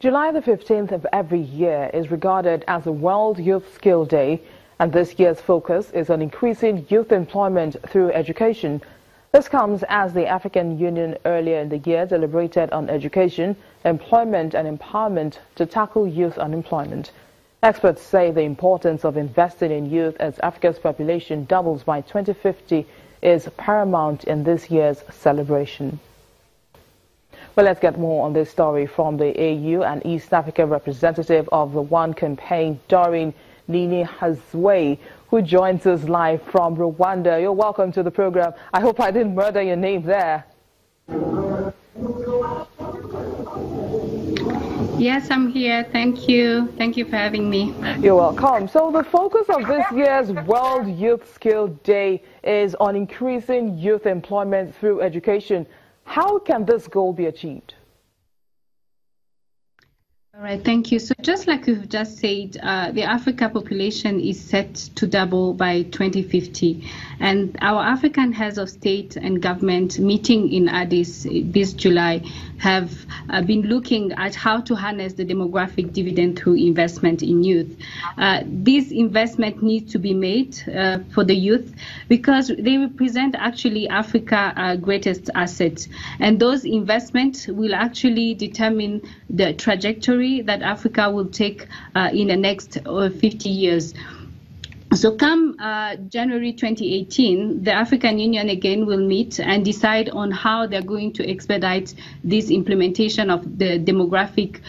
July the 15th of every year is regarded as a World Youth Skill Day, and this year's focus is on increasing youth employment through education. This comes as the African Union earlier in the year deliberated on education, employment and empowerment to tackle youth unemployment. Experts say the importance of investing in youth as Africa's population doubles by 2050 is paramount in this year's celebration. Well, let's get more on this story from the AU and East Africa representative of the One campaign, Dorine Nininahazwe, who joins us live from Rwanda. You're welcome to the program. I hope I didn't murder your name there. Yes, I'm here. Thank you. Thank you for having me. You're welcome. So the focus of this year's World Youth Skill Day is on increasing youth employment through education. How can this goal be achieved? All right, thank you. So just like you've just said, the Africa population is set to double by 2050. And our African heads of state and government meeting in Addis this July have been looking at how to harness the demographic dividend through investment in youth. This investment needs to be made for the youth because they represent actually Africa's greatest asset. And those investments will actually determine the trajectory that Africa will take in the next 50 years. So come January 2018, the African Union again will meet and decide on how they're going to expedite this implementation of the demographic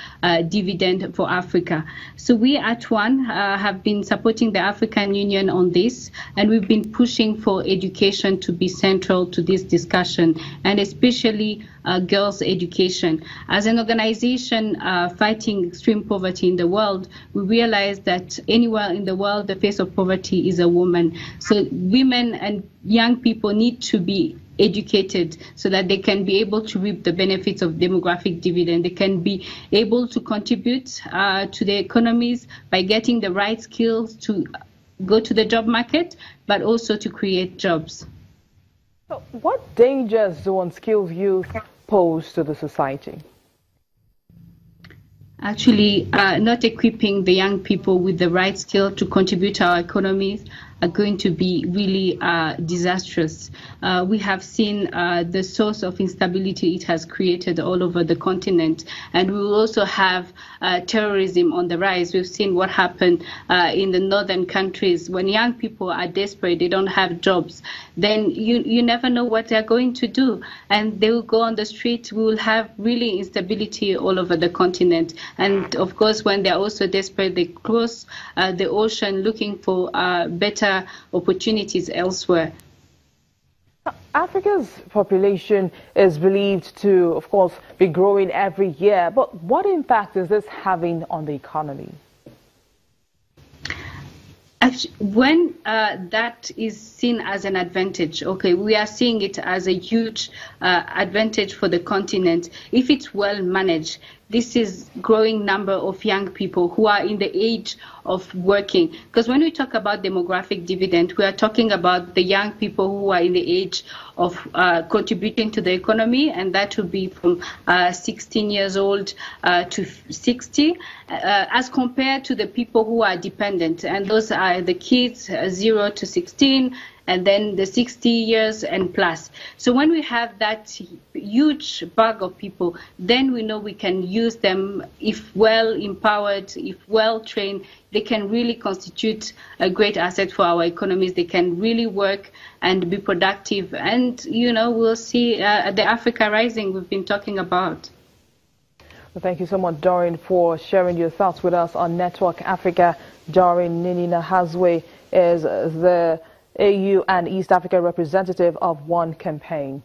dividend for Africa. So we at One have been supporting the African Union on this, and we've been pushing for education to be central to this discussion, and especially girls' education. As an organization fighting extreme poverty in the world, we realize that anywhere in the world, the face of poverty is a woman. So women and young people need to be educated so that they can be able to reap the benefits of demographic dividend. They can be able to contribute to the economies by getting the right skills to go to the job market, but also to create jobs. So what dangers do unskilled youth pose to the society? Actually, not equipping the young people with the right skill to contribute to our economies are going to be really disastrous. We have seen the source of instability it has created all over the continent, and we will also have terrorism on the rise. We've seen what happened in the northern countries. When young people are desperate, they don't have jobs, then you never know what they're going to do, and they will go on the street. We will have really instability all over the continent. And of course, when they're also desperate, they cross the ocean looking for better opportunities elsewhere. Africa's population is believed to, of course, be growing every year. But what impact is this having on the economy? Actually, when that is seen as an advantage, okay, we are seeing it as a huge advantage for the continent. If it's well managed, this is growing number of young people who are in the age of working. Because when we talk about demographic dividend, we are talking about the young people who are in the age of contributing to the economy, and that would be from 16 years old to 60, as compared to the people who are dependent. And those are the kids 0 to 16, and then the 60 years and plus. So when we have that huge bag of people, then we know we can use them. If well empowered, if well trained, they can really constitute a great asset for our economies. They can really work and be productive. And, you know, we'll see the Africa rising we've been talking about. Well, thank you so much, Dorine, for sharing your thoughts with us on Network Africa. Dorine Nininahazwe is the AU and East Africa representative of One campaign.